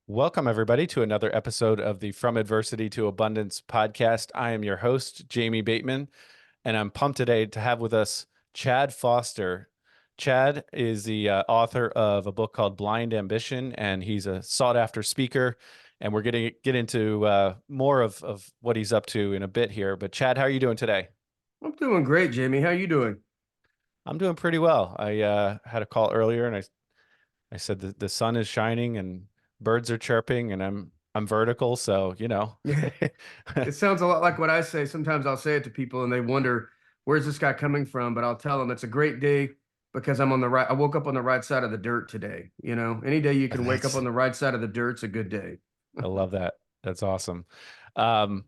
Welcome, everybody, to another episode of the From Adversity to Abundance podcast. I am your host, Jamie Bateman, and I'm pumped today to have with us Chad Foster. Chad is the author of a book called Blind Ambition, and he's a sought-after speaker. And we're going to get into more of what he's up to in a bit here. But Chad, how are you doing today? I'm doing great, Jamie. How you doing? I'm doing pretty well. I had a call earlier, and I said that the sun is shining and birds are chirping, and I'm vertical, so Yeah, it sounds a lot like what I say. Sometimes I'll say it to people and they wonder, where's this guy coming from? But I'll tell them it's a great day because I woke up on the right side of the dirt today. Any day you can wake up That's on the right side of the dirt's a good day. I love that. That's awesome. Um,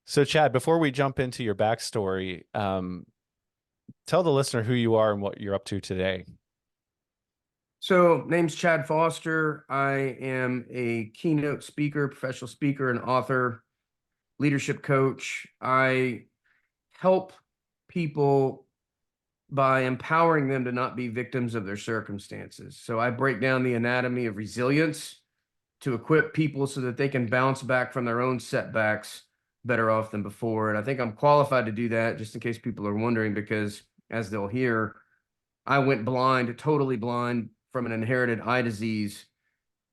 so Chad, before we jump into your backstory, tell the listener who you are and what you're up to today. So, name's Chad Foster. I am a keynote speaker, professional speaker, and author, leadership coach. I help people by empowering them to not be victims of their circumstances. So I break down the anatomy of resilience to equip people so that they can bounce back from their own setbacks better off than before. And I think I'm qualified to do that, just in case people are wondering, because as they'll hear, I went blind, totally blind from an inherited eye disease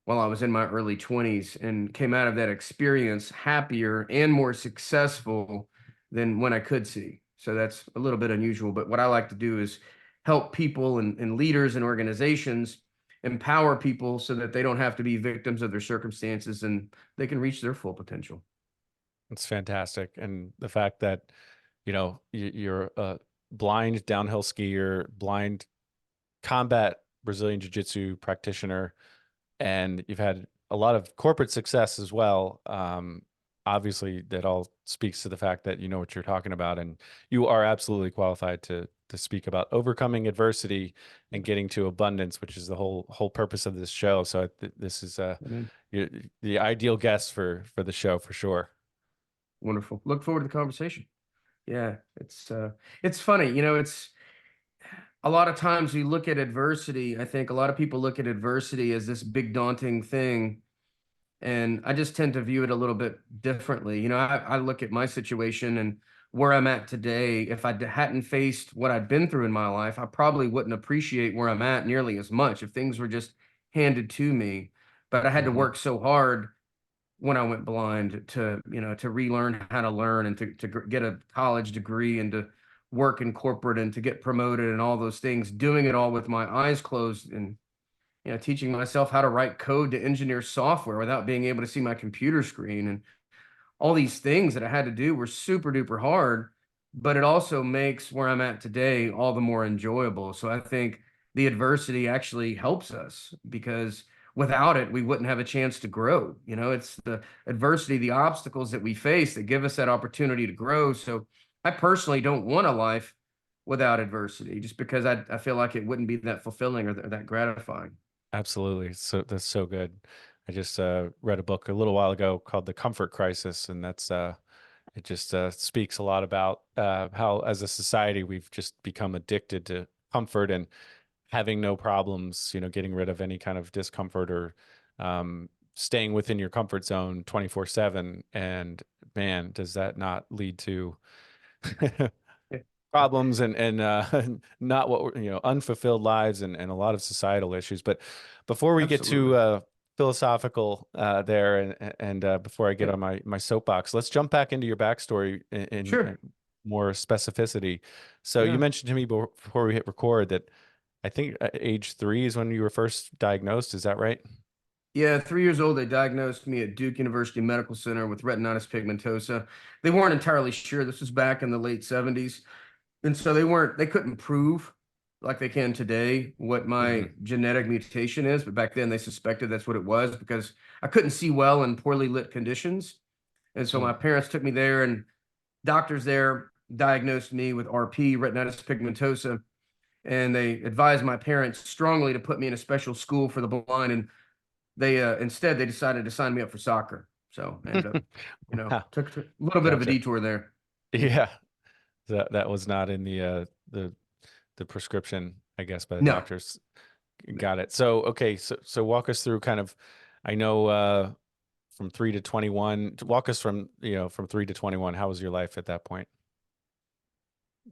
while I was in my early 20s and came out of that experience happier and more successful than when I could see. So that's a little bit unusual. But what I like to do is help people and leaders and organizations empower people so that they don't have to be victims of their circumstances and they can reach their full potential. It's fantastic, and the fact that you're a blind downhill skier, blind combat Brazilian Jiu-Jitsu practitioner, and you've had a lot of corporate success as well. Obviously, that all speaks to the fact that you know what you're talking about, and you are absolutely qualified to speak about overcoming adversity and getting to abundance, which is the whole purpose of this show. So this is you're the ideal guest for the show for sure. Wonderful. Look forward to the conversation. Yeah, it's funny, it's a lot of times we look at adversity. I think a lot of people look at adversity as this big daunting thing. And I just tend to view it a little bit differently. I look at my situation and where I'm at today. If I hadn't faced what I'd been through in my life, I probably wouldn't appreciate where I'm at nearly as much if things were just handed to me. But I had to Mhm. work so hard when I went blind to relearn how to learn and to get a college degree and to work in corporate and to get promoted and all those things, doing it all with my eyes closed and teaching myself how to write code to engineer software without being able to see my computer screen. And all these things that I had to do were super duper hard, but it also makes where I'm at today all the more enjoyable. So I think the adversity actually helps us because without it, we wouldn't have a chance to grow. It's the adversity, the obstacles that we face that give us that opportunity to grow. So I personally don't want a life without adversity just because I feel like it wouldn't be that fulfilling or that gratifying. Absolutely. So that's so good. I just read a book a little while ago called The Comfort Crisis, and that's it just speaks a lot about how, as a society, we've just become addicted to comfort and having no problems, getting rid of any kind of discomfort or staying within your comfort zone 24/7. And man, does that not lead to problems and not what unfulfilled lives and a lot of societal issues. But before we get Absolutely. too philosophical there and before I get Yeah, on my soapbox, let's jump back into your backstory in sure. more specificity. So you Yeah. mentioned to me before we hit record that I think age 3 is when you were first diagnosed. Is that right? Yeah, 3 years old, they diagnosed me at Duke University Medical Center with retinitis pigmentosa. They weren't entirely sure. This was back in the late 70s. And so they couldn't prove like they can today what my Hmm. genetic mutation is, but back then they suspected that's what it was because I couldn't see well in poorly lit conditions. And so my parents took me there and doctors there diagnosed me with RP, retinitis pigmentosa, and they advised my parents strongly to put me in a special school for the blind. And they instead they decided to sign me up for soccer. So I ended up, Wow. took a little bit of a Gotcha. detour there. Yeah. Yeah. That was not in the prescription, I guess, by the No, doctors. no. Got it. So, okay, so walk us through kind of I know from 3 to 21. Walk us from, from 3 to 21. How was your life at that point?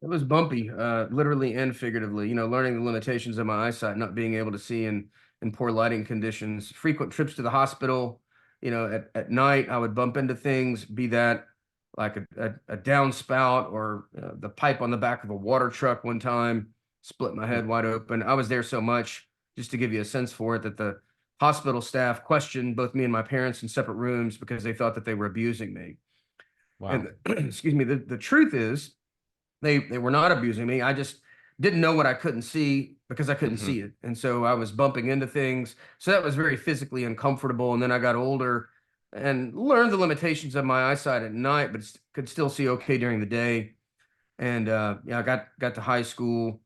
It was bumpy, literally and figuratively. Learning the limitations of my eyesight, not being able to see in poor lighting conditions, frequent trips to the hospital. At night, I would bump into things, be that like a downspout or the pipe on the back of a water truck one time, split my Mm. head wide open. I was there so much, just to give you a sense for it, that the hospital staff questioned both me and my parents in separate rooms because they thought that they were abusing me. Wow. And excuse me, the truth is, they were not abusing me. I just didn't know what I couldn't see because I couldn't Hmm. see it. And so I was bumping into things. So that was very physically uncomfortable. And then I got older and learned the limitations of my eyesight at night, but could still see okay during the day. And yeah, I got to high school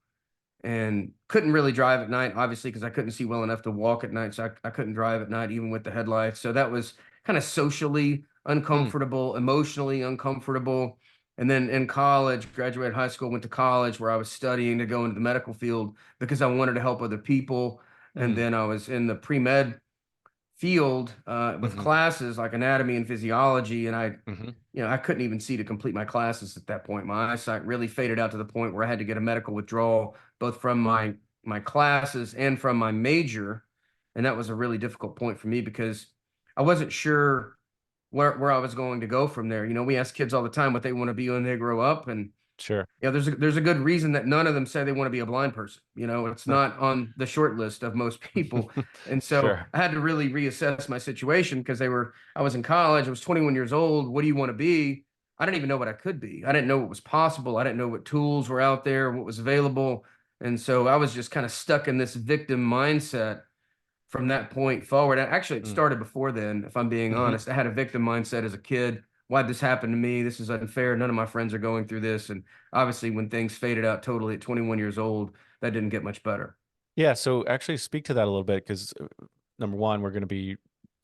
and couldn't really drive at night, obviously, because I couldn't see well enough to walk at night. So I couldn't drive at night, even with the headlights. So that was kind of socially Mm. uncomfortable, emotionally uncomfortable. And then in college, graduated high school, went to college where I was studying to go into the medical field because I wanted to help other people. And Mm. then I was in the pre-med field with Hmm. classes like anatomy and physiology, and Hmm. I couldn't even see to complete my classes at that point. My eyesight really faded out to the point where I had to get a medical withdrawal, both from my classes and from my major, and that was a really difficult point for me because I wasn't sure where I was going to go from there. We ask kids all the time what they want to be when they grow up, and Sure. there's a good reason that none of them say they want to be a blind person. It's not on the short list of most people. And so Sure. I had to really reassess my situation because I was in college, I was 21 years old. What do you want to be? I didn't even know what I could be. I didn't know what was possible. I didn't know what tools were out there, what was available. And so I was just kind of stuck in this victim mindset from that point forward. And actually, it Mm. started before then, if I'm being Hmm. honest. I had a victim mindset as a kid. Why'd this happen to me? This is unfair. None of my friends are going through this. And obviously, when things faded out totally at 21 years old, that didn't get much better. Yeah. So actually speak to that a little bit because number one, we're going to be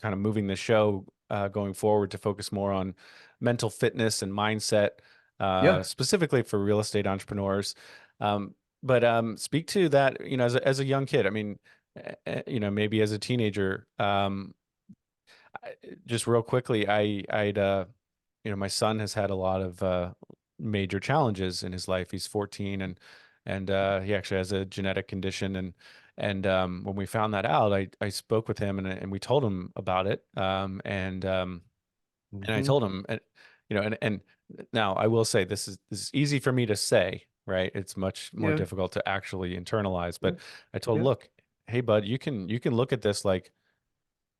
kind of moving the show going forward to focus more on mental fitness and mindset, Yeah. specifically for real estate entrepreneurs. But speak to that, as a young kid. I mean, maybe as a teenager. Just real quickly, my son has had a lot of major challenges in his life. He's 14 and he actually has a genetic condition and when we found that out, I spoke with him and we told him about it. And I Hmm. told him, and now I will say this is easy for me to say, right? It's much more Yeah. difficult to actually internalize. Yeah. But I told, Yeah. look, hey bud, you can look at this like,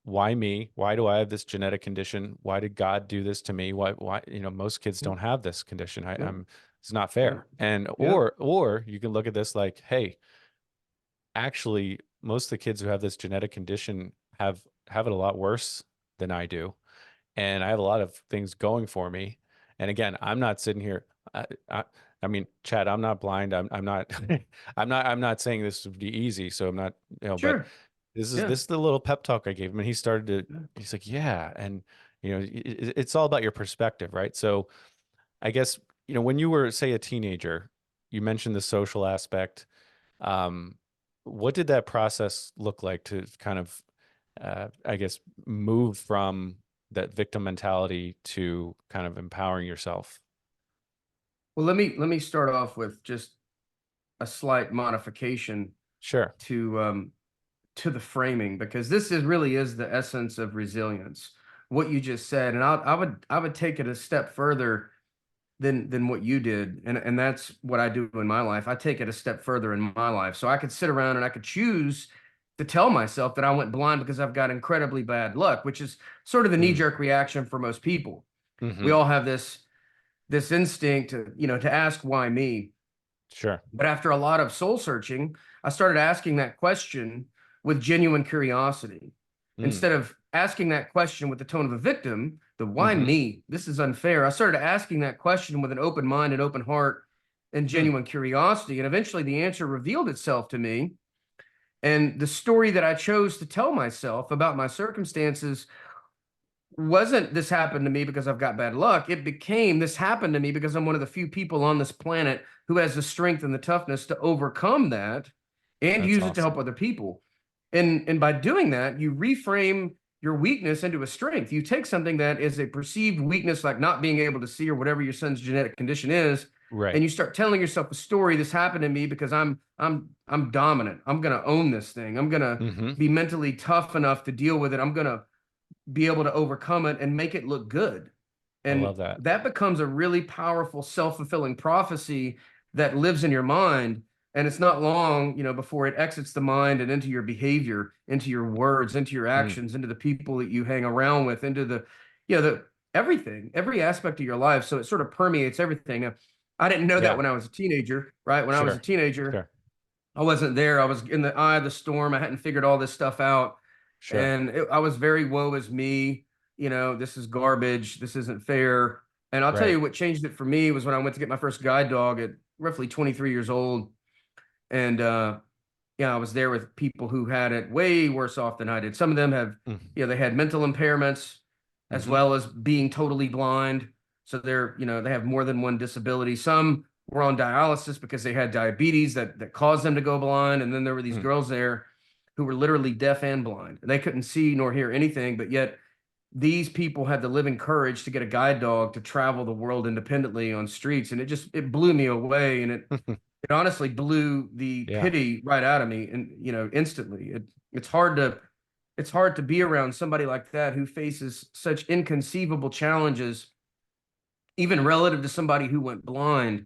why me? Why do I have this genetic condition? Why did God do this to me? Why, most kids Yeah. don't have this condition. Yeah. It's not Yeah. fair. And Yeah. or you can look at this like, hey, actually, most of the kids who have this genetic condition have it a lot worse than I do. And I have a lot of things going for me. And again, I'm not sitting here. I, I, I mean, Chad, I'm not blind. I'm not, I'm not saying this would be easy. So I'm not, but Sure. this is Yeah. this is the little pep talk I gave him, and he started to. Yeah. He's like, yeah, and it's all about your perspective, right? So I guess when you were, say, a teenager, you mentioned the social aspect. Um, what did that process look like to kind of, I guess, move from that victim mentality to kind of empowering yourself? Well, let me start off with just a slight modification Sure. to the framing, because this is really is the essence of resilience, what you just said. And I would take it a step further than what you did, and that's what I do in my life. I take it a step further in my life, so I could sit around and I could choose to tell myself that I went blind because I've got incredibly bad luck, which is sort of the Mm. knee-jerk reaction for most people. We Hmm. all have this instinct to ask why me. Sure. But after a lot of soul searching, I started asking that question with genuine curiosity. Mm. Instead of asking that question with the tone of a victim, the why Hmm. me? This is unfair. I started asking that question with an open mind and open heart and Mm. genuine curiosity. And eventually the answer revealed itself to me. And the story that I chose to tell myself about my circumstances wasn't this happened to me because I've got bad luck. It became this happened to me because I'm one of the few people on this planet who has the strength and the toughness to overcome that and That's use it to help awesome. other people. And by doing that, you reframe your weakness into a strength. You take something that is a perceived weakness, like not being able to see or whatever your son's genetic condition is, Right. and you start telling yourself a story. This happened to me because I'm dominant. I'm gonna own this thing. I'm gonna Mm-hmm. be mentally tough enough to deal with it. I'm gonna be able to overcome it and make it look good. I And love that. that becomes a really powerful self-fulfilling prophecy that lives in your mind. And it's not long, before it exits the mind and into your behavior, into your words, into your Mm. actions, into the people that you hang around with, into the everything, every aspect of your life. So it sort of permeates everything. Now, I didn't know that Yeah. when I was a teenager, right? When I was a Sure. teenager, Sure. I wasn't there. I was in the eye of the storm. I hadn't figured all this stuff out. Sure. And I was very woe is me. This is garbage. This isn't fair. And I'll tell Right. you what changed it for me was when I went to get my first guide dog at roughly 23 years old. And yeah, I was there with people who had it way worse off than I did. Some of them have, Mm. they had mental impairments as Mm-hmm. well as being totally blind. So they have more than one disability. Some were on dialysis because they had diabetes that caused them to go blind. And then there were these Mm. girls there who were literally deaf and blind. They couldn't see nor hear anything, but yet these people had the living courage to get a guide dog to travel the world independently on streets. And it blew me away. And it honestly blew the Yeah. pity right out of me, and instantly. It's hard to be around somebody like that who faces such inconceivable challenges, even relative to somebody who went blind.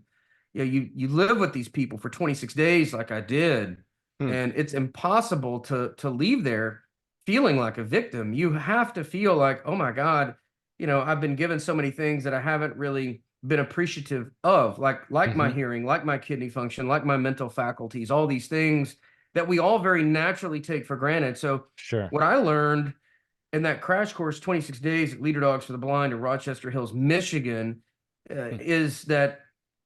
You live with these people for 26 days like I did, Mm. and it's impossible to leave there feeling like a victim. You have to feel like, oh my God, I've been given so many things that I haven't really been appreciative of, like my Mm-hmm. hearing, like my kidney function, like my mental faculties, all these things that we all very naturally take for granted. So Sure. what I learned in that crash course, 26 days at Leader Dogs for the Blind in Rochester Hills, Michigan, Mm. is that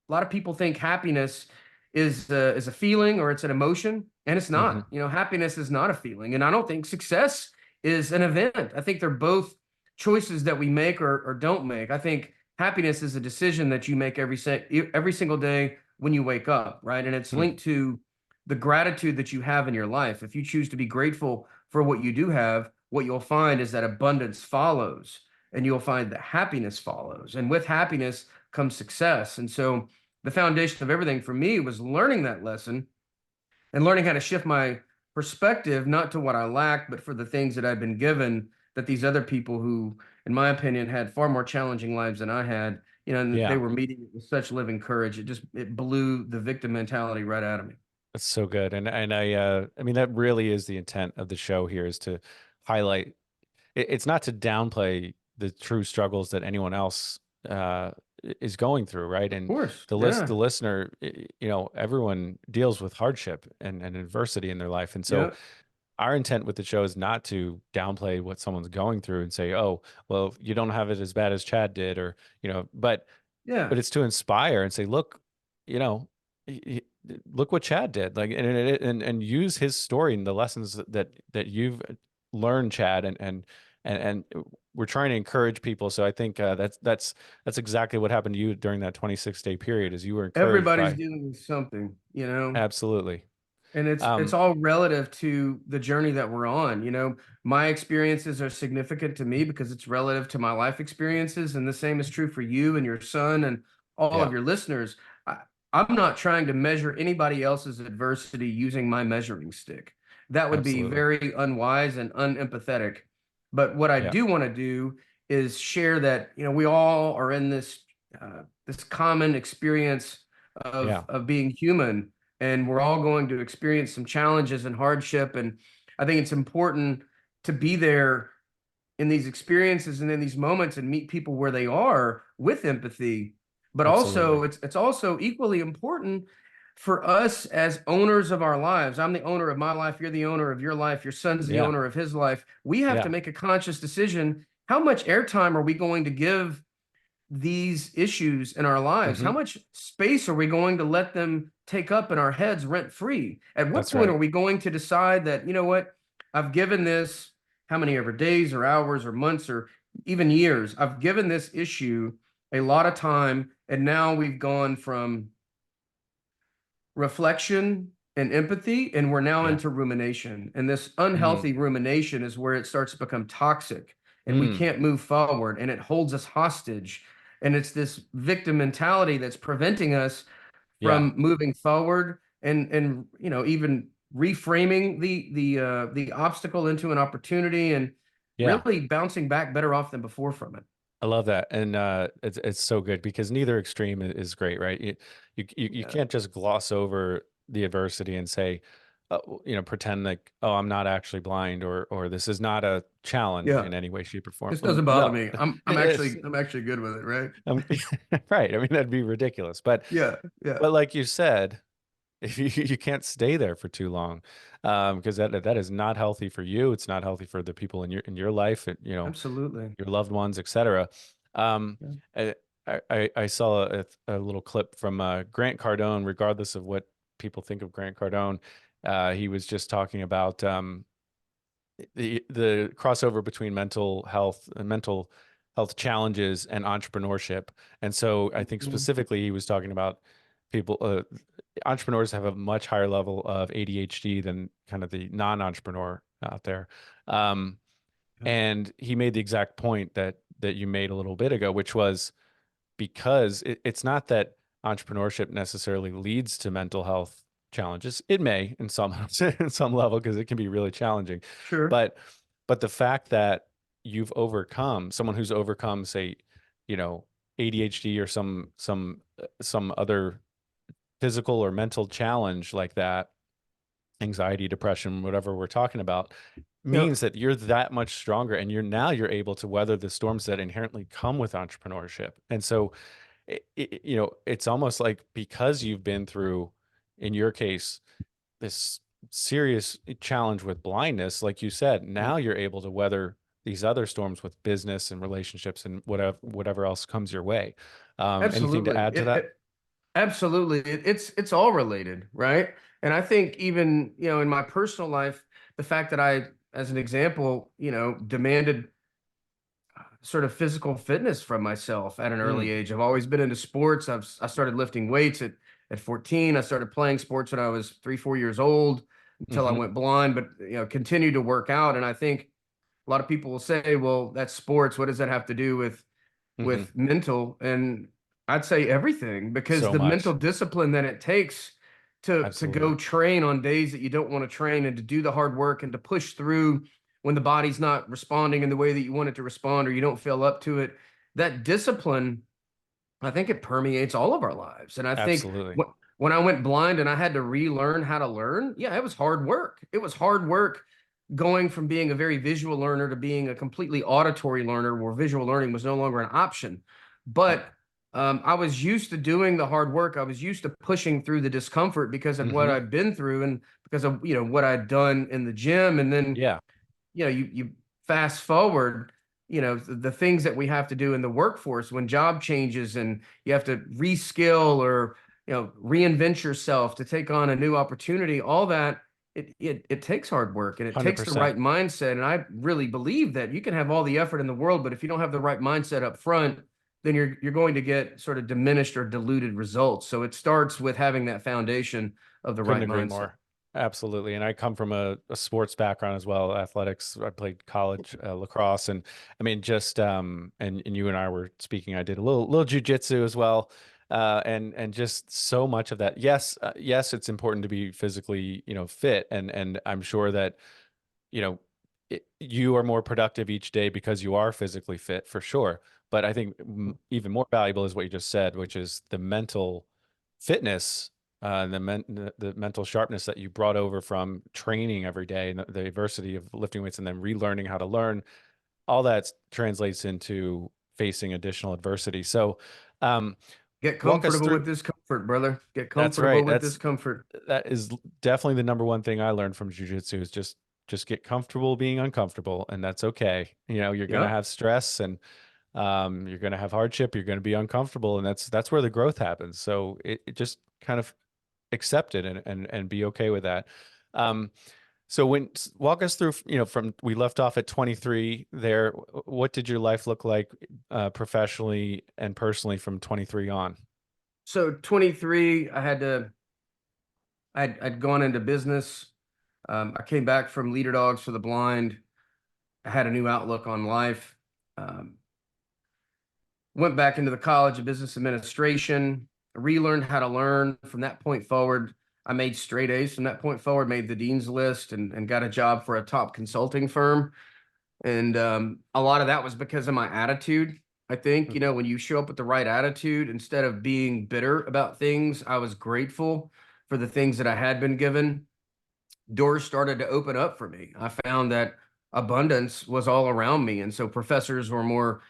a lot of people think happiness is a feeling or it's an emotion, and it's Mm-hmm. not. Happiness is not a feeling, and I don't think success is an event. I think they're both choices that we make or don't make. I think happiness is a decision that you make every single day when you wake up, right? And it's Mm. linked to the gratitude that you have in your life. If you choose to be grateful for what you do have, what you'll find is that abundance follows, and you'll find that happiness follows. And with happiness comes success. And so the foundation of everything for me was learning that lesson and learning how to shift my perspective, not to what I lacked, but for the things that I've been given, that these other people who, in my opinion, had far more challenging lives than I had, and they Yeah. were meeting it with such living courage. It blew the victim mentality right out of me. That's so good. And I mean, that really is the intent of the show here, is to highlight it's not to downplay the true struggles that anyone else is going through, right? Of And course. the Yeah. listener, everyone deals with hardship and adversity in their life. And so Yeah. our intent with the show is not to downplay what someone's going through and say, "Oh, well, you don't have it as bad as Chad did," or but Yeah. it's to inspire and say, "Look, you know, look what Chad did." Like, and use his story and the lessons that you've learned, Chad, and we're trying to encourage people. So I think that's exactly what happened to you during that 26-day period, is you were encouraged Everybody's by. dealing with something. Absolutely. And it's Um, all relative to the journey that we're on. My experiences are significant to me because it's relative to my life experiences, and the same is true for you and your son and all of yeah, your listeners. I, I'm not trying to measure anybody else's adversity using my measuring stick. That would be absolutely. very unwise and unempathetic. But what I Yeah, do want to do is share that we all are in this common experience of yeah, being human, and we're all going to experience some challenges and hardship. And I think it's important to be there in these experiences and in these moments and meet people where they are with empathy. But also, absolutely. it's also equally important for us as owners of our lives. I'm the owner of my life. You're the owner of your life. Your son's the Yeah, owner of his life. We have to yeah. make a conscious decision. How much airtime are we going to give these issues in our lives? How Hmm. much space are we going to let them take up in our heads rent free? At what That's point are right. we going to decide that, what, I've given this, how many ever days or hours or months or even years, I've given this issue a lot of time, and now we've gone from reflection and empathy, and we're now Yeah. into rumination. And this Mm. unhealthy rumination is where it starts to become toxic, and we Mm. can't move forward, and it holds us hostage. And it's this victim mentality that's preventing us Yeah. from moving forward, and even reframing the obstacle into an opportunity, and Yeah. really bouncing back better off than before from it. I love that. And it's so good because neither extreme is great, right? You Yeah. can't just gloss over the adversity and say, pretend like, oh, I'm not actually blind, or this is not a challenge Yeah. in any way, shape, or form. This doesn't bother No, me. I'm it's actually I'm actually good with it, right? right. I mean, that'd be ridiculous. But Yeah, yeah, like you said, if you can't stay there for too long, because that is not healthy for you. It's not healthy for the people in your life, absolutely. your loved ones, etc. Um, Yeah. I, I saw a little clip from Grant Cardone. Regardless of what people think of Grant Cardone, he was just talking about the crossover between mental health challenges and entrepreneurship. And so I think Mhm. specifically he was talking about people entrepreneurs have a much higher level of ADHD than kind of the non-entrepreneur out there. Um, Yeah. and he made the exact point that you made a little bit ago, which was because it's not that entrepreneurship necessarily leads to mental health challenges. It may in some in some level because it can be really challenging. Sure. But the fact that you've overcome someone who's overcome, say, you know, ADHD or some other physical or mental challenge like that, anxiety, depression, whatever we're talking about, Yeah. means that you're that much stronger and you're able to weather the storms that inherently come with entrepreneurship. And so it's almost like because you've been through, in your case, this serious challenge with blindness, like you said, Yeah. now you're able to weather these other storms with business and relationships and whatever else comes your way. Anything to Absolutely. add to that? Absolutely. It's all related, right? And I think even, in my personal life, the fact that I, as an example, demanded sort of physical fitness from myself at an early Mm, age. I've always been into sports. I started lifting weights at 14. I started playing sports when I was 3, 4 years old until I hmm went blind, but continued to work out. And I think a lot of people will say, well, that's sports. What does that have to do hmm with mental? And I'd say everything, because So the mental much. discipline that it takes to Absolutely. go train on days that you don't want to train, and to do the hard work, and to push through when the body's not responding in the way that you want it to respond, or you don't feel up to it. That discipline, I think it permeates all of our lives. And I think Absolutely. when I went blind and I had to relearn how to learn, yeah, it was hard work. It was hard work going from being a very visual learner to being a completely auditory learner, where visual learning was no longer an option. Yep. But I was used to doing the hard work. I was used to pushing through the discomfort because of what hmm I'd been through, and because of what I'd done in the gym. And then Yeah. you fast forward, the things that we have to do in the workforce when job changes, and you have to reskill, or reinvent yourself to take on a new opportunity. All that, it takes hard work, and it takes the 100%. right mindset. And I really believe that you can have all the effort in the world, but if you don't have the right mindset up front, then you're going to get sort of diminished or diluted results. So it starts with having that foundation of the Couldn't right agree mindset. more. Absolutely. And I come from a sports background as well, athletics. I played college lacrosse, and I mean, just and you and I were speaking. I did a little jujitsu as well, and just so much of that. Yes, yes, it's important to be physically, fit, and I'm sure that you know, you are more productive each day because you are physically fit for sure. But I think even more valuable is what you just said, which is the mental fitness, the mental sharpness that you brought over from training every day, and the adversity of lifting weights and then relearning how to learn. All that translates into facing additional adversity. So, um, Get walk us comfortable through. with discomfort, brother. Get That's comfortable right. with discomfort. That is definitely the number one thing I learned from jujitsu is just get comfortable being uncomfortable, and that's okay. You're gonna Yep. have stress, and you're gonna have hardship. You're gonna be uncomfortable, and that's where the growth happens. So it just kind of accept it and be okay with that. Um, so walk us through, from we left off at 23 there. What did your life look like professionally and personally from 23 on? So 23, I had to I'd gone into business. I came back from Leader Dogs for the Blind. I had a new outlook on life. Um, Went back into the College of Business Administration, relearned how to learn. From that point forward, I made straight A's from that point forward, made the dean's list, and got a job for a top consulting firm. And a lot of that was because of my attitude. I think, Mm. when you show up with the right attitude, instead of being bitter about things, I was grateful for the things that I had been given. Doors started to open up for me. I found that abundance was all around me. And so professors were more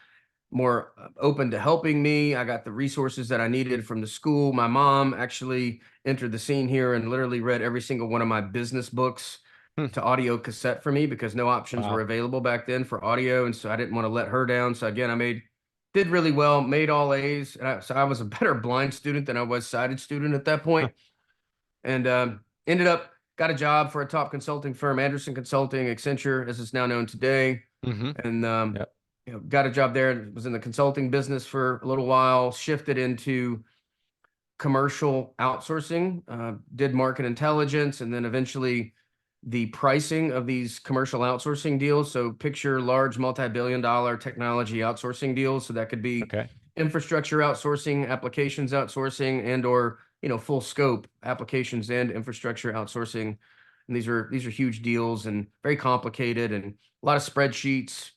open to helping me. I got the resources that I needed from the school. My mom actually entered the scene here and literally read every single one of my business books Hmm. to audio cassette for me because no options were Wow. available back then for audio. And so I didn't want to let her down. So again, did really well, made all A's. So I was a better blind student than I was sighted student at that point. And ended up got a job for a top consulting firm, Anderson Consulting, Accenture, as it's now known today. Mm-hmm. And Yep. got a job there, was in the consulting business for a little while, shifted into commercial outsourcing, did market intelligence, and then eventually the pricing of these commercial outsourcing deals. So picture large multi-billion dollar technology outsourcing deals. So that could be Okay. infrastructure outsourcing, applications outsourcing, and or full scope applications and infrastructure outsourcing. And these are huge deals and very complicated and a lot of spreadsheets.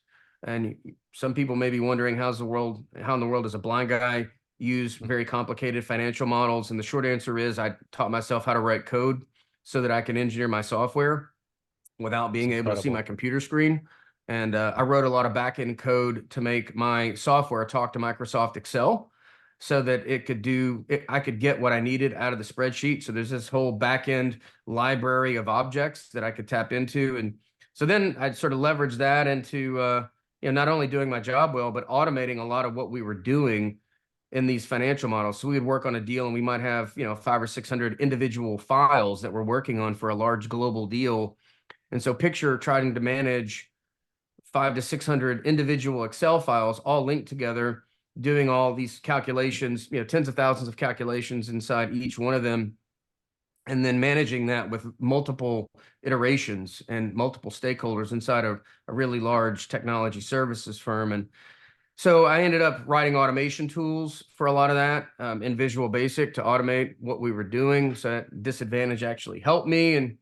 And some people may be wondering how in the world does a blind guy use Mm. very complicated financial models? And the short answer is I taught myself how to write code so that I can engineer my software without It's being able to see my incredible. computer screen. And I wrote a lot of backend code to make my software talk to Microsoft Excel so that I could get what I needed out of the spreadsheet. So there's this whole backend library of objects that I could tap into. And so then I sort of leveraged that into, not only doing my job well, but automating a lot of what we were doing in these financial models. So we would work on a deal and we might have, 500 or 600 individual files that we're working on for a large global deal. And so picture trying to manage 500 to 600 individual Excel files all linked together, doing all these calculations, tens of thousands of calculations inside each one of them, and then managing that with multiple iterations and multiple stakeholders inside of a really large technology services firm. And so I ended up writing automation tools for a lot of that in Visual Basic to automate what we were doing. So that disadvantage actually helped me. And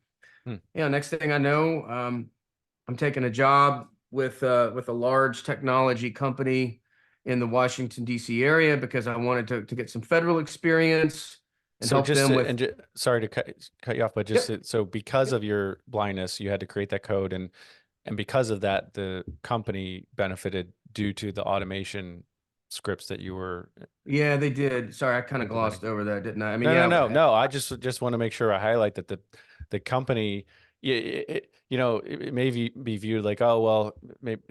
Hmm. next thing I know, I'm taking a job with a large technology company in the Washington D.C. area because I wanted to get some federal experience and So help just them to, with. and sorry to cut you off, but Yep. so because Yep. of your blindness, you had to create that code, and because of that, the company benefited due to the automation scripts that you were Yeah, they did. Sorry, I kind of implementing. glossed over that, didn't I? I mean, No, no, yeah, no, no. I just want to make sure I highlight that the company, it may be viewed like, oh well, maybe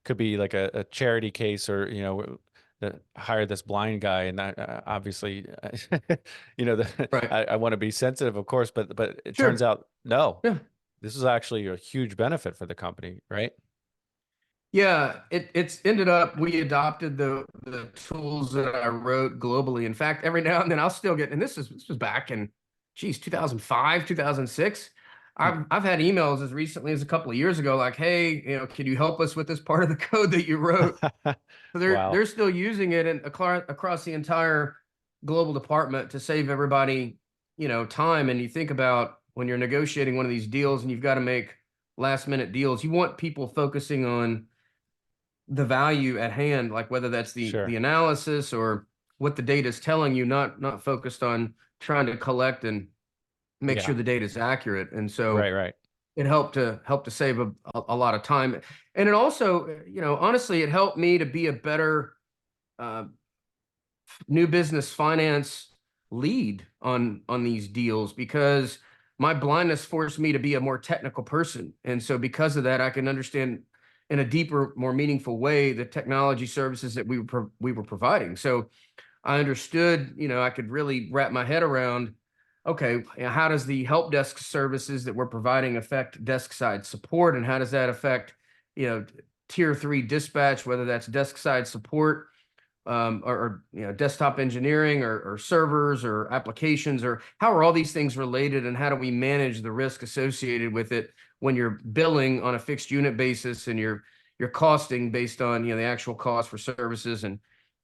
could be like a charity case, or hire this blind guy, and that obviously, right. I want to be sensitive, of course, but it turns Sure. out no, Yeah. this is actually a huge benefit for the company, right? Yeah, it's ended up we adopted the tools that I wrote globally. In fact, every now and then I'll still get, and this was back in 2005, 2006. I've had emails as recently as a couple of years ago, like, hey, can you help us with this part of the code that you wrote? So they're Wow, still using it and across the entire global department to save everybody, time. And you think about when you're negotiating one of these deals and you've got to make last minute deals, you want people focusing on the value at hand, like whether that's the sure, analysis or what the data is telling you, not focused on trying to collect and make yeah, sure the data is accurate. And so right, right, it helped to save a lot of time. And it also, honestly, it helped me to be a better uh, new business finance lead on these deals because my blindness forced me to be a more technical person. And so because of that, I can understand in a deeper, more meaningful way the technology services that we were providing. So I understood, I could really wrap my head around, okay, how does the help desk services that we're providing affect desk side support, and how does that affect, tier 3 dispatch, whether that's desk side support or desktop engineering or servers or applications, or how are all these things related, and how do we manage the risk associated with it when you're billing on a fixed unit basis and you're costing based on the actual cost for services, and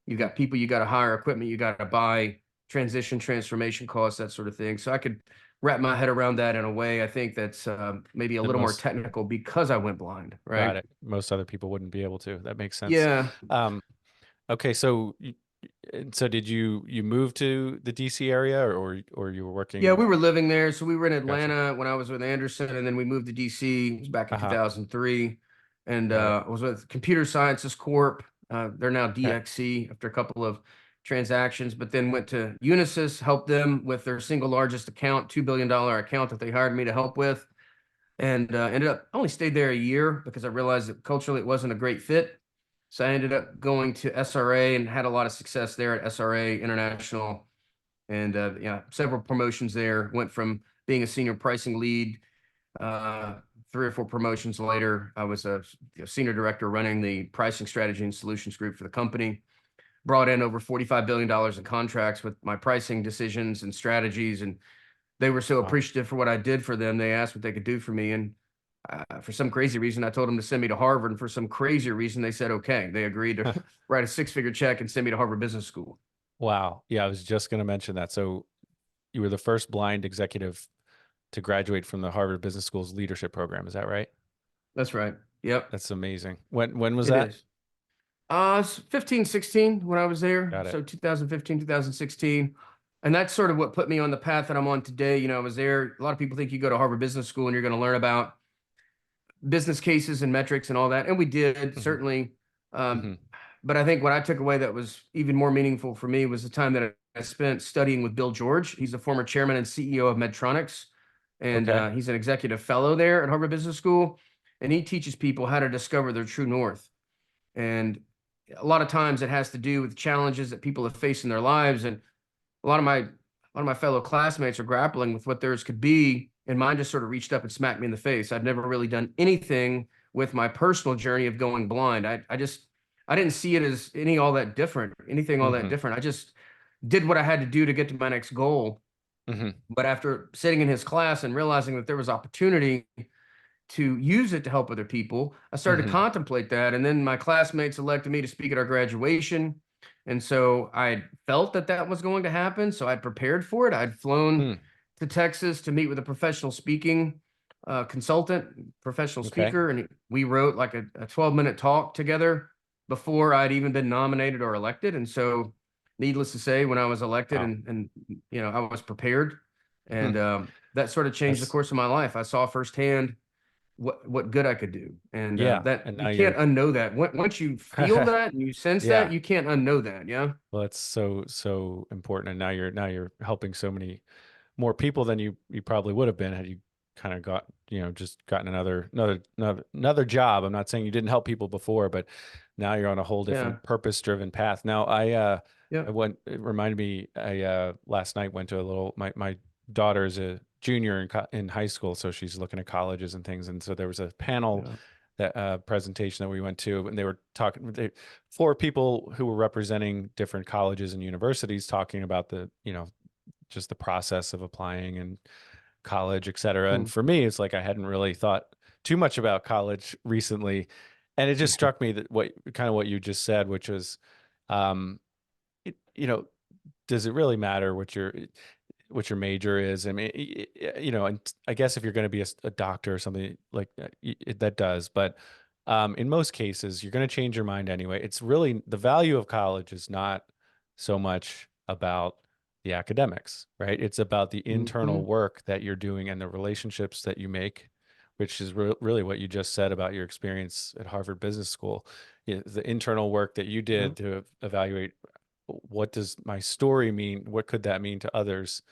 you got people you got to hire, equipment you got to buy, transformation costs, that sort of thing. So I could wrap my head around that in a way I think that's maybe a That little more most technical because I went blind, got right? it. Most other people wouldn't be able to. That makes sense. Yeah. Okay, so so did you move to the DC area, or you were Yeah, working? we were living there. So we were in Gotcha. Atlanta when I was with Anderson, and then we moved to DC. It was back in Uh-huh. 2003. And Got it. I was with Computer Sciences Corp. They're now Okay. DXC after a couple of transactions, but then went to Unisys, helped them with their single largest account, $2 billion account that they hired me to help with. And ended up only stayed there a year because I realized that culturally it wasn't a great fit. So I ended up going to SRA and had a lot of success there at SRA International, and yeah, several promotions there. Went from being a senior pricing lead. Uh, 3 or 4 promotions later, I was a senior director running the pricing strategy and solutions group for the company. Brought in over $45 billion in contracts with my pricing decisions and strategies, and they were so Wow. appreciative for what I did for them. They asked what they could do for me, and for some crazy reason, I told them to send me to Harvard, and for some crazier reason, they said okay. They agreed to write a 6-figure check and send me to Harvard Business School. Wow. Yeah, I was just going to mention that. So you were the first blind executive to graduate from the Harvard Business School's leadership program. Is that right? That's right. Yep, That's amazing. When was it that? is. It's 15, 16 when I was there. Got it. So 2015, 2016. And that's sort of what put me on the path that I'm on today. I was there. A lot of people think you go to Harvard Business School and you're going to learn about business cases and metrics and all that. And we did, Hmm. certainly. Um, Hmm. but I think what I took away that was even more meaningful for me was the time that I spent studying with Bill George. He's the former chairman and CEO of Medtronics. And Okay. he's an executive fellow there at Harvard Business School. And he teaches people how to discover their true north. And a lot of times it has to do with challenges that people have faced in their lives. And a lot of my fellow classmates are grappling with what theirs could be, and mine just sort of reached up and smacked me in the face. I've never really done anything with my personal journey of going blind. I didn't see it as anything all that Hmm. different. I just did what I had to do to get to my next goal. Hmm. But after sitting in his class and realizing that there was opportunity to use it to help other people, I started to Hmm. contemplate that. And then my classmates elected me to speak at our graduation. And so I felt that that was going to happen. So I'd prepared for it. I'd flown Hmm. to Texas to meet with a professional speaking consultant, professional Okay. speaker. And we wrote like a 12-minute talk together before I'd even been nominated or elected. And so, needless to say, when I was elected Wow. and I was prepared. Hmm. And that sort of changed the That's course of my life. I saw firsthand what good I could do, and yeah. that And you now can't you're unknow that. Once you feel that and you sense that, yeah. you can't unknow that. Yeah, Well, that's so important. And now you're helping so many more people than you probably would have been had you kind of got, just gotten another job. I'm not saying you didn't help people before, but now you're on a whole yeah, different purpose-driven path. Now, yeah, it reminded me, last night went to my daughter is a junior in high school, so she's looking at colleges and things. And so there was a panel yeah. that presentation that we went to, and they were talking, 4 people who were representing different colleges and universities, talking about just the process of applying and college, et cetera. And Mm. for me, it's like I hadn't really thought too much about college recently. And it just struck me that what you just said, which was, um, it, you know, does it really matter what your major is? I mean, and I guess if you're going to be a doctor or something like that, that does. But in most cases, you're going to change your mind anyway. It's really the value of college is not so much about the academics, right? It's about the internal Hmm. work that you're doing and the relationships that you make, which is really what you just said about your experience at Harvard Business School. The internal work that you Yeah. did to evaluate what does my story mean? What could that mean to others?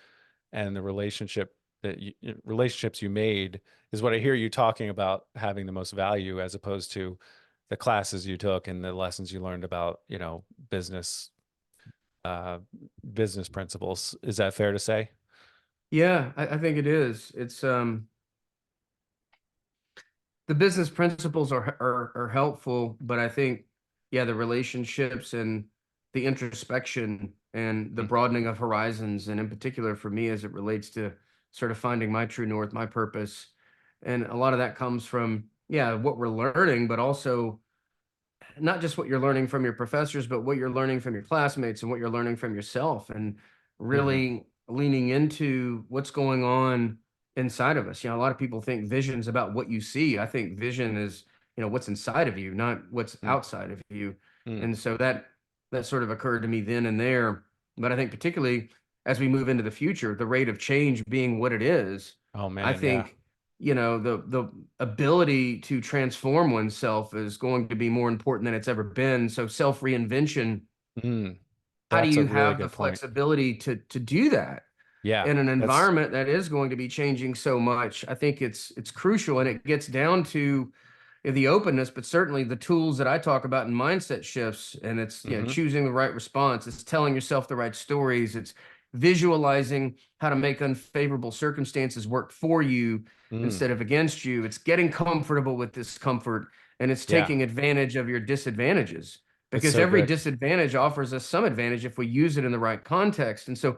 And the relationships you made is what I hear you talking about having the most value, as opposed to the classes you took and the lessons you learned about, business, uh, business principles. Is that fair to say? Yeah, I think it is. It's the business principles are helpful, but I think, yeah, the relationships and the introspection and the Mm, broadening of horizons, and in particular for me as it relates to sort of finding my true north, my purpose. And a lot of that comes from, yeah, what we're learning, but also not just what you're learning from your professors, but what you're learning from your classmates and what you're learning from yourself, and mhm, really leaning into what's going on inside of us. A lot of people think vision's about what you see. I think vision is, what's inside of you, not what's mm, outside of you. mm. And so that sort of occurred to me then and there. But I think particularly as we move into the future, the rate of change being what it is, Oh I man, yeah. think the ability to transform oneself is going to be more important than it's ever been. So self reinvention, Mm, how do that's a you really have the good point. flexibility to do that Yeah, in an that's environment that is going to be changing so much? I think it's crucial, and it gets down to the openness, but certainly the tools that I talk about in mindset shifts. And it's, mhm, choosing the right response. It's telling yourself the right stories. It's visualizing how to make unfavorable circumstances work for you mm, instead of against you. It's getting comfortable with discomfort, and it's yeah, taking advantage of your disadvantages, it's because so every good. disadvantage offers us some advantage if we use it in the right context. And so,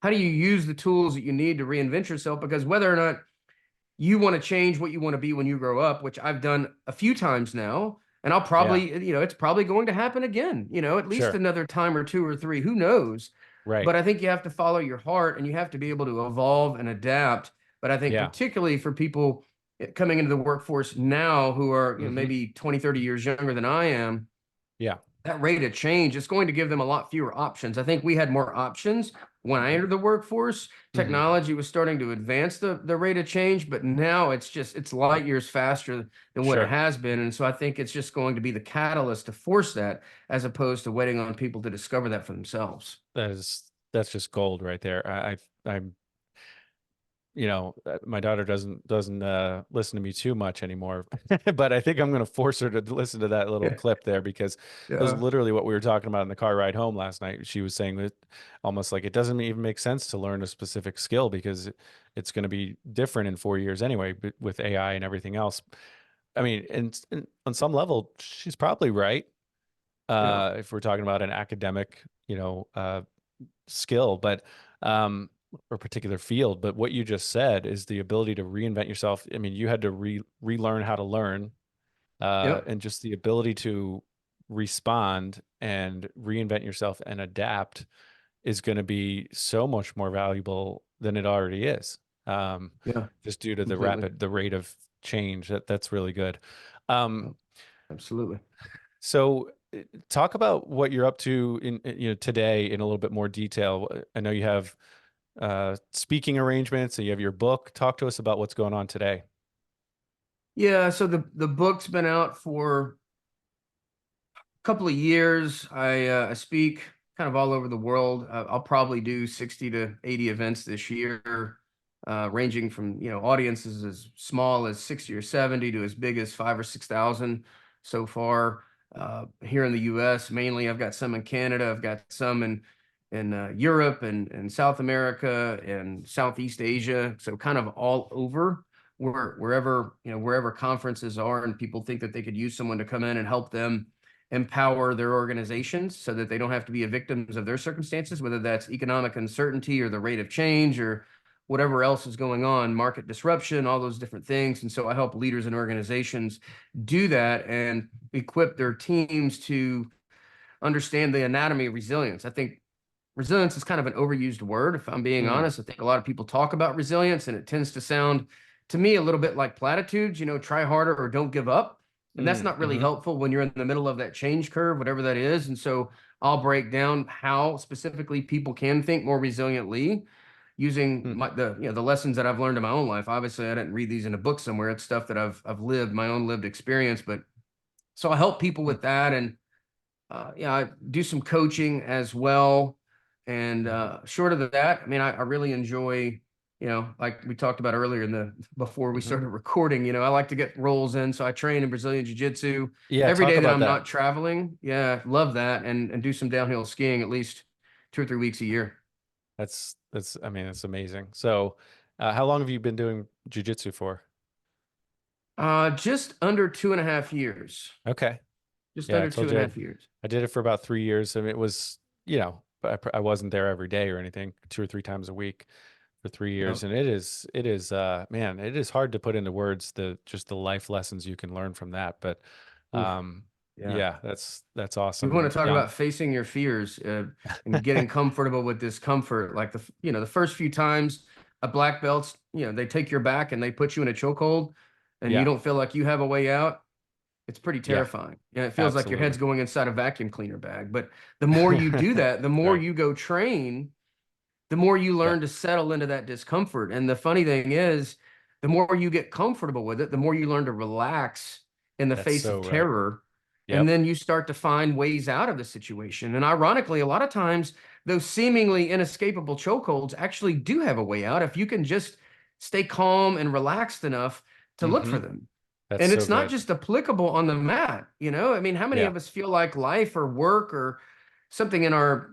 how do you use the tools that you need to reinvent yourself? Because whether or not you want to change what you want to be when you grow up, which I've done a few times now. And I'll Yeah, probably, it's probably going to happen again, at least sure. another time or two or three, who knows? Right. But I think you have to follow your heart, and you have to be able to evolve and adapt. But I think Yeah. particularly for people coming into the workforce now who are, Mhm. maybe 20, 30 years younger than I am, Yeah. that rate of change is going to give them a lot fewer options. I think we had more options when I entered the workforce. Mhm. Technology was starting to advance the rate of change, but now it's light years faster than what it Sure. has been. And so I think it's just going to be the catalyst to force that, as opposed to waiting on people to discover that for themselves. That's just gold right there. I'm my daughter doesn't listen to me too much anymore, but I think I'm going to force her to listen to that little Yeah. clip there because it was Yeah. literally what we were talking about in the car ride home last night. She was saying that almost like it doesn't even make sense to learn a specific skill because it's going to be different in 4 years anyway, but with AI and everything else. I mean, and on some level, she's probably right. Yeah. If we're talking about an academic, skill, but or particular field. But what you just said is the ability to reinvent yourself. I mean, you had to relearn how to learn, Yep. and just the ability to respond and reinvent yourself and adapt is going to be so much more valuable than it already is. Um, Yeah. just due to Completely. the rate of change. That's really good. Yeah, Um, absolutely. so talk about what you're up to today in a little bit more detail. I know you have speaking arrangements and you have your book. Talk to us about what's going on today. Yeah. So the book's been out for couple of years. I speak kind of all over the world. I'll probably do 60 to 80 events this year, ranging from audiences as small as 60 or 70 to as big as 5 or 6,000 so far. Here in the U.S., mainly, I've got some in Canada. I've got some in Europe and South America and Southeast Asia. So kind of all over, wherever conferences are, and people think that they could use someone to come in and help them empower their organizations so that they don't have to be a victims of their circumstances, whether that's economic uncertainty or the rate of change or whatever else is going on, market disruption, all those different things. And so I help leaders and organizations do that and equip their teams to understand the anatomy of resilience. I think resilience is kind of an overused word, if I'm being Mm, honest. I think a lot of people talk about resilience, and it tends to sound to me a little bit like platitudes, try harder or don't give up. And that's not really mm-hmm, helpful when you're in the middle of that change curve, whatever that is. And so I'll break down how specifically people can think more resiliently using mm, the lessons that I've learned in my own life. Obviously, I didn't read these in a book somewhere. It's stuff that I've lived, my own lived experience. But so I help people mm, with that. And yeah, I do some coaching as well. And short of that, I mean, I really enjoy, like we talked about earlier before we mm-hmm. started recording, I like to get rolls in. So I train in Brazilian Jiu Jitsu Yeah, every talk day that about I'm that. not traveling. Yeah, love that. And do some downhill skiing at least 2 or 3 weeks a year. That's I mean, it's amazing. So, how long have you been doing jujitsu for? Just under 2.5 years. Okay. Just Yeah, I under two told and a you half years. I did it for about 3 years, and it was, I wasn't there every day or anything, 2 or 3 times a week for 3 years. Yeah. And man, it is hard to put into words just the life lessons you can learn from that. But, Oof. um, Yeah. yeah, that's You awesome. want And to talk now, about facing your fears and getting comfortable with discomfort. Like the first few times a black belt's, they take your back and they put you in a chokehold and you yeah, don't feel like you have a way out. It's pretty yeah, terrifying. Yeah, it feels like your head's absolutely. going inside a vacuum cleaner bag. But the more you do that, the more Right. you go train, the more you Yeah, learn to settle into that discomfort. And the funny thing is, the more you get comfortable with it, the more you learn to relax in the that's face so of right. terror. And Yep. then you start to find ways out of the situation. And ironically, a lot of times, those seemingly inescapable chokeholds actually do have a way out if you can just stay calm and relaxed enough to look Hmm. for them. That's And so it's not good. just applicable on the mat, I mean, how many Yeah. of us feel like life or work or something in our,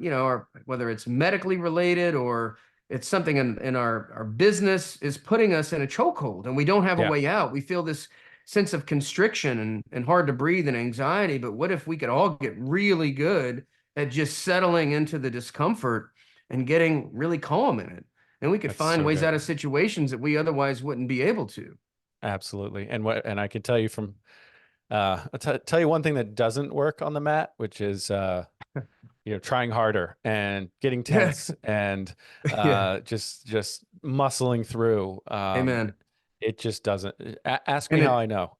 whether it's medically related or it's something in our business is putting us in a chokehold and we don't have a Yeah. way out. We feel this sense of constriction and hard to breathe and anxiety. But what if we could all get really good at just settling into the discomfort and getting really calm in it? And we could That's find so ways good. out of situations that we otherwise wouldn't be able to. Absolutely. And I can tell you from, tell you one thing that doesn't work on the mat, which is, trying harder and getting Yeah. tense and Yeah. just muscling through. Amen. It just doesn't. Ask me And how it, I know.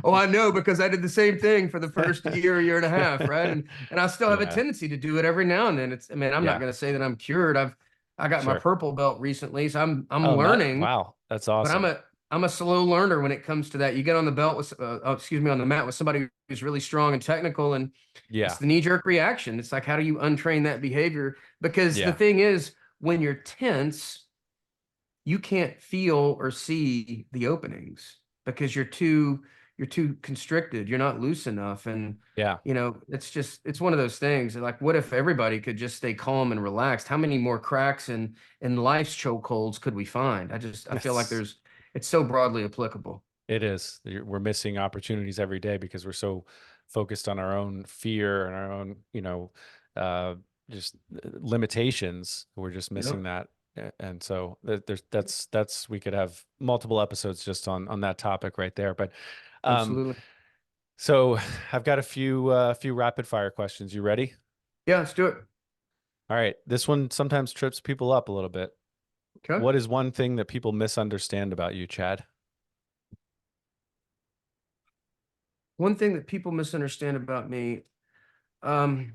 oh, I know because I did the same thing for the first year and a half, right? And I still have a Yeah. tendency to do it every now and then. I mean, I'm not Yeah. going to say that I'm cured. I got my Sure. purple belt recently, so I'm Oh, not learning, wow. That's but awesome. I'm a slow learner when it comes to that. You get on the belt with, excuse me, on the mat with somebody who's really strong and technical, and it's Yeah. the knee-jerk reaction. It's like, how do you untrain that behavior? Because the Yeah. thing is, when you're tense, you can't feel or see the openings because you're too constricted. You're not loose enough. And Yeah. it's one of those things. Like, what if everybody could just stay calm and relaxed? How many more cracks in life's chokeholds could we find? I feel like That's it's so broadly applicable. It is. We're missing opportunities every day because we're so focused on our own fear and our own, uh, just limitations. We're just missing Yep, that. And so we could have multiple episodes just on that topic right there. But, um, absolutely. so I've got a few rapid fire questions. You ready? Yeah, let's do it. All right. This one sometimes trips people up a little bit. Okay. What is one thing that people misunderstand about you, Chad? One thing that people misunderstand about me, um,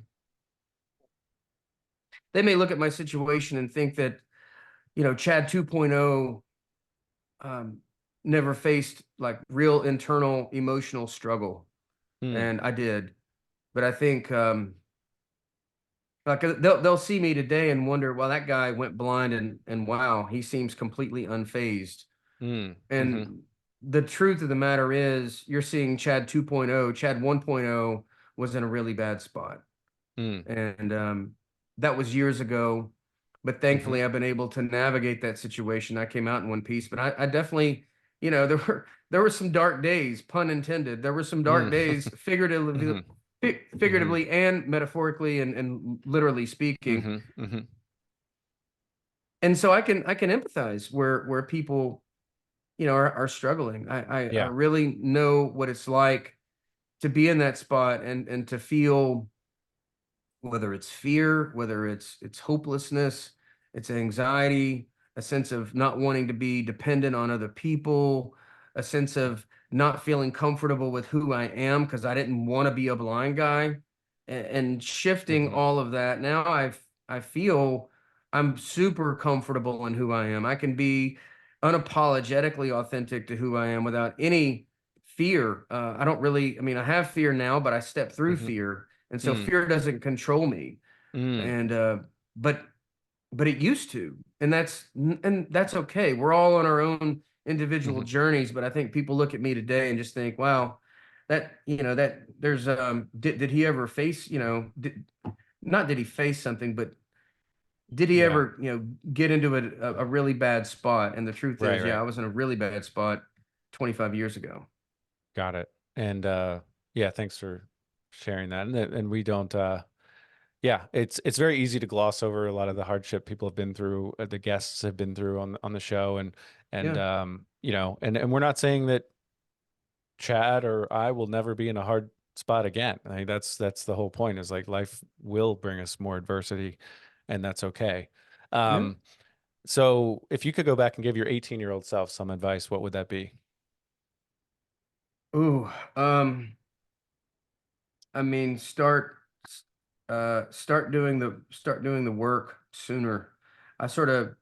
they may look at my situation and think that, Chad 2.0 um, never faced like real internal emotional struggle, Hmm. and I did. But I think like they'll see me today and wonder, well, that guy went blind, and wow, he seems completely unfazed. Hmm. Mm-hmm. And the truth of the matter is, you're seeing Chad 2.0. Chad 1.0 was in a really bad spot, Hmm. and that was years ago. But Mm-hmm. thankfully, I've been able to navigate that situation. I came out in one piece, but I definitely, there were some dark days, pun intended. There were some dark Mm. days, Mm-hmm. Mm-hmm. figuratively and metaphorically and literally speaking. Mm-hmm. Mm-hmm. And so I can empathize where people, are struggling. I Yeah. really know what it's like to be in that spot and to feel whether it's fear, whether it's hopelessness, it's anxiety, a sense of not wanting to be dependent on other people, a sense of not feeling comfortable with who I am because I didn't want to be a blind guy, and shifting Mm-hmm. all of that. Now I feel I'm super comfortable in who I am. I can be unapologetically authentic to who I am without any fear. I don't really, I mean, I have fear now, but I step through Mm-hmm. fear, and so Mm. fear doesn't control me. Mm. And but but it used to, and that's okay. We're all on our own individual Mm-hmm. journeys, but I think people look at me today and just think, wow, that there's did he ever face, not did he face something, but did he Yeah. ever, get into a really bad spot? And the truth Right. is, yeah, Right. I was in a really bad spot 25 years ago. Got it. And Yeah, thanks for sharing that. And we don't yeah, it's very easy to gloss over a lot of the hardship people have been through, the guests have been through on the show, and Yeah. you know, and we're not saying that Chad or I will never be in a hard spot again. I think that's the whole point, is like life will bring us more adversity, and that's okay. Yeah. Um, so if you could go back and give your 18-year-old self some advice, what would that be? Ooh, I mean, start doing the work sooner. I sort of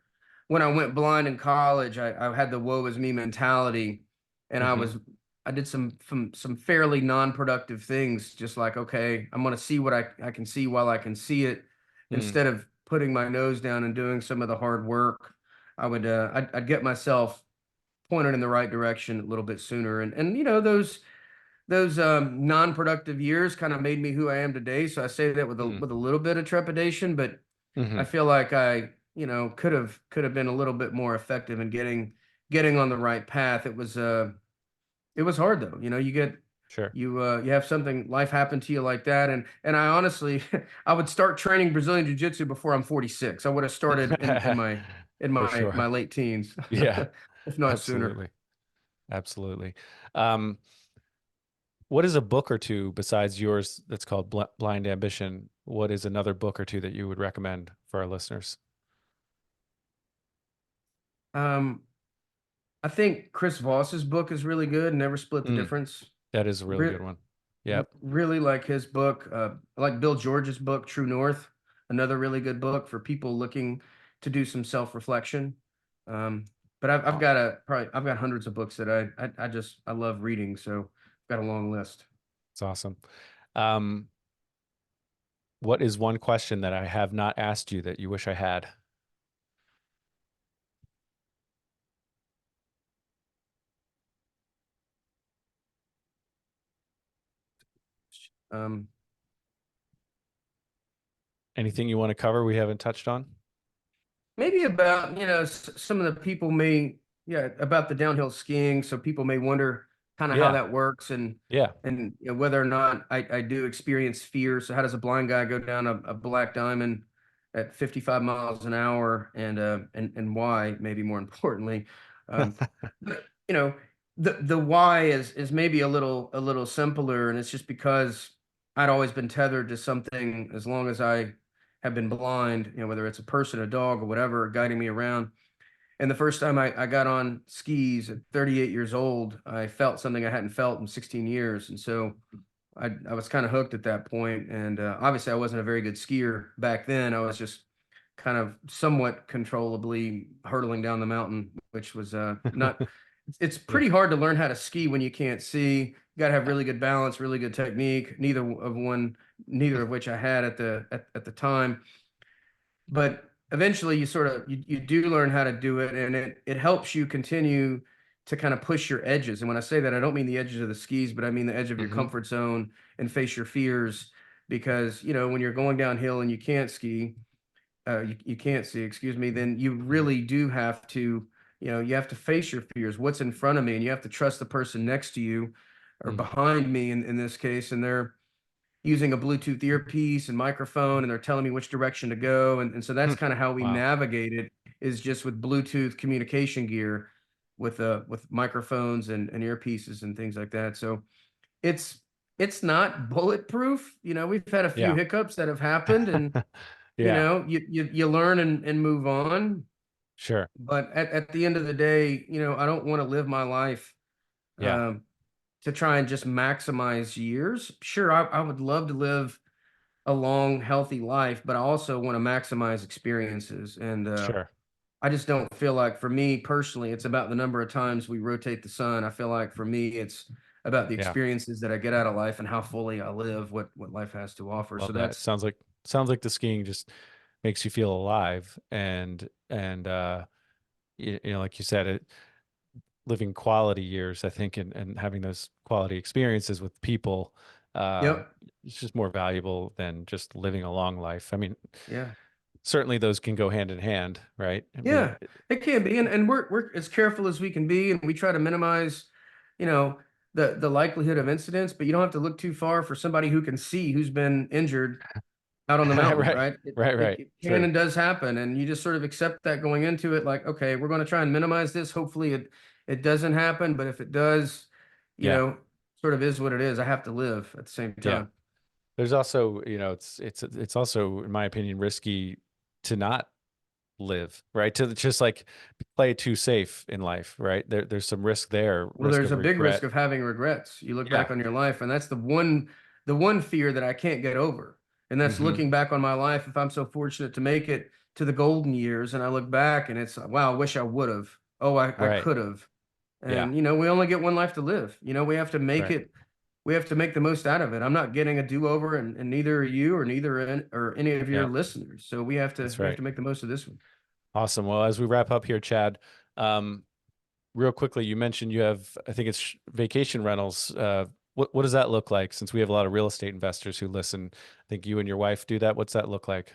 when I went blind in college, I had the woe is me mentality, and Hmm. I did some fairly non-productive things, just like, okay, I'm gonna see what I can see while I can see it, Mm, instead of putting my nose down and doing some of the hard work. I'd get myself pointed in the right direction a little bit sooner, and those non-productive years kind of made me who I am today. So I say that with mm, a little bit of trepidation, but I hmm. feel like I, could have been a little bit more effective in getting on the right path. It was hard though. Sure. You have something life happen to you like that, and I honestly I would start training Brazilian Jiu-Jitsu before I'm 46. I would have started in For my sure. late teens, Yeah, if not sooner. absolutely. Absolutely. Um, what is a book or two besides yours that's called Blind Ambition? What is another book or two that you would recommend for our listeners? Um, I think Chris Voss's book is really good. Never Split the Mm, Difference. that is a really Re good one. Yep. Really like his book. I like Bill George's book, True North. Another really good book for people looking to do some self-reflection. Um, but I've Oh, got I've got hundreds of books that I love reading. So I've got a long list. it's awesome. Um, what is one question that I have not asked you that you wish I had? Um, Anything you want to cover we haven't touched on? Maybe about, some of the people may, yeah, about the downhill skiing. So people may wonder kind of how Yeah. that works, Yeah. and whether or not I do experience fear. So how does a blind guy go down a black diamond at 55 miles an hour, and why, maybe more importantly. But the why is maybe a little simpler, and it's just because I'd always been tethered to something as long as I have been blind, whether it's a person, a dog, or whatever, guiding me around. And the first time I got on skis at 38 years old, I felt something I hadn't felt in 16 years. And so I was kind of hooked at that point. And obviously, I wasn't a very good skier back then. I was just kind of somewhat controllably hurtling down the mountain, which was not, it's Yeah. pretty hard to learn how to ski when you can't see. You got to have really good balance, really good technique, neither of which I had at the time. But eventually you do learn how to do it, and it helps you continue to kind of push your edges. And when I say that, I don't mean the edges of the skis, but I mean the edge of your Hmm. comfort zone, and face your fears. Because when you're going downhill and you can't see, excuse me, then you really do have to, you have to face your fears. What's in front of me? And you have to trust the person next to you, or Mm. behind me in this case, and they're using a Bluetooth earpiece and microphone, and they're telling me which direction to go. And so that's kind of how we Wow. navigate it, is just with Bluetooth communication gear, with microphones and earpieces and things like that. So it's it's not bulletproof. We've had a few Yeah. hiccups that have happened, and Yeah. you learn and move on. Sure. But at the end of the day, I don't want to live my life Yeah. um, to try and just maximize years. Sure, I would love to live a long, healthy life, but I also want to maximize experiences. And Sure. I just don't feel like, for me personally, it's about the number of times we rotate the sun. I feel like for me, it's about the Yeah. experiences that I get out of life and how fully I live what life has to offer. So Love that. that's, Sounds like the skiing just makes you feel alive, and you know, like you said, living quality years, I think, and having those quality experiences with people, uh, yep, it's just more valuable than just living a long life. I mean, yeah. certainly those can go hand in hand, right? I mean, Yeah, it can be, and we're as careful as we can be, and we try to minimize, you know, the likelihood of incidents, but you don't have to look too far for somebody who can see who's been injured out on the mountain, Right. right? Right. It can True. and does happen, and you just sort of accept that going into it, like, okay, we're going to try and minimize this. Hopefully, it doesn't happen, but if it does, you Yeah. know, sort of is what it is. I have to live at the same Yeah. time. There's also, it's also, in my opinion, risky to not live, right? To just like play too safe in life, right? There's some risk there, Well, risk there's of a big risk regret. of having regrets. You look Yeah. back on your life, and that's the one fear that I can't get over. And that's Hmm. looking back on my life. If I'm so fortunate to make it to the golden years, and I look back and it's, wow, I wish I would have. Oh, I Right. could have. Yeah. And we only get one life to live. We have to make Right. it. We have to make the most out of it. I'm not getting a do-over, and neither are you, or or any of your Yeah. listeners. So That's we have right. to make the most of this one. Awesome. Well, as we wrap up here, Chad, um, real quickly, you mentioned you have, I think it's vacation rentals. What does that look like? Since we have a lot of real estate investors who listen, I think you and your wife do that. What's that look like?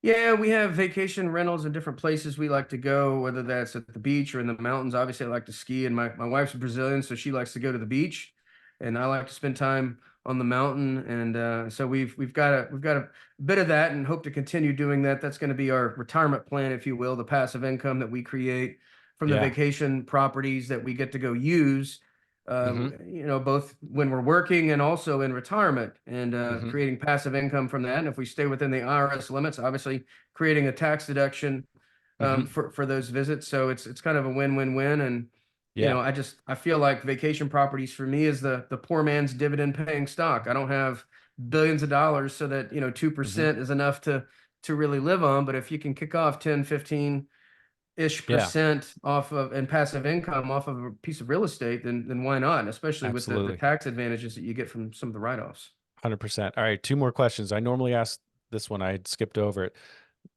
Yeah, we have vacation rentals in different places we like to go, whether that's at the beach or in the mountains. Obviously, I like to ski, and my wife's Brazilian, so she likes to go to the beach, and I like to spend time on the mountain. And so we've got a bit of that, and hope to continue doing that. That's going to be our retirement plan, if you will, the passive income that we create from the Yeah. vacation properties that we get to go use. Hmm. Both when we're working and also in retirement, and Hmm. creating passive income from that. And if we stay within the IRS limits, obviously creating a tax deduction Hmm. for those visits. So it's kind of a win-win-win. And Yeah. I feel like vacation properties for me is the poor man's dividend paying stock. I don't have billions of dollars so that Hmm. 2% is enough to really live on. But if you can kick off 10, 15 ish Yeah. percent off of and passive income off of a piece of real estate, then why not? Especially with the Absolutely. tax advantages that you get from some of the write-offs. 100%. All right. Two more questions. I normally ask this one. I had skipped over it.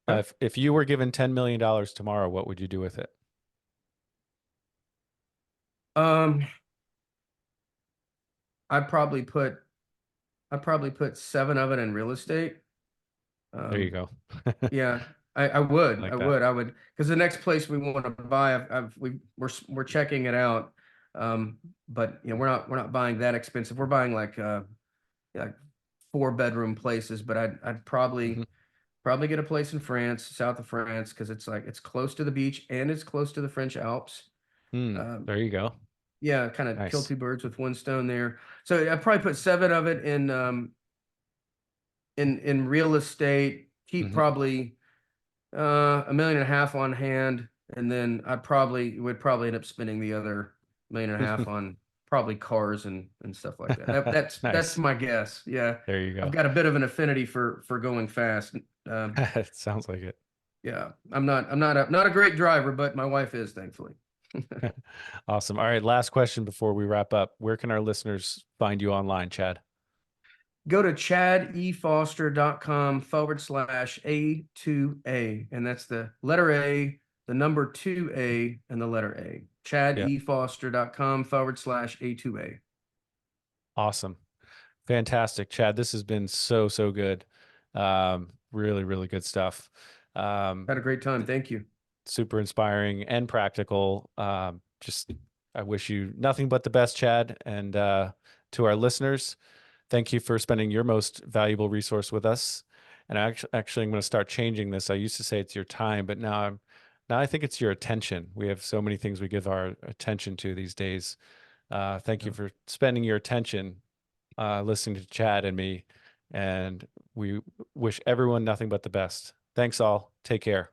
Okay. If you were given $10 million tomorrow, what would you do with it? Um, I'd probably put I'd probably put seven of it in real estate. There you Um, go. yeah, I I would, like that. because the next place we want to buy, we're checking it out. But we're not buying that expensive. We're buying like four-bedroom places, but I'd Hmm. probably get a place in France, south of France, because it's close to the beach and it's close to the French Alps. Um, There you go. yeah, kind of kill Nice. two birds with one stone there. So I probably put seven of it in real estate. Keep Hmm. probably a million and a half on hand, and then I probably would probably end up spending the other million and a half on probably cars and stuff like that. That's Nice. my guess. Yeah, There you I've go. got a bit of an affinity for going fast. Um, It sounds like it. yeah, I'm not a great driver, but my wife is, thankfully. Awesome. All right. Last question before we wrap up. Where can our listeners find you online, Chad? Go to chadefoster.com/A2A. And that's the letter A, the number 2A, and the letter A. Yeah. chadefoster.com/A2A. Awesome. Fantastic, Chad. This has been so, so good. Really, really good stuff. Um, Had a great time. Thank you. Super inspiring and practical. I wish you nothing but the best, Chad. And to our listeners, thank you for spending your most valuable resource with us. And actually, I'm going to start changing this. I used to say it's your time, but now I think it's your attention. We have so many things we give our attention to these days. Thank you Yeah. for spending your attention listening to Chad and me. And we wish everyone nothing but the best. Thanks all. Take care.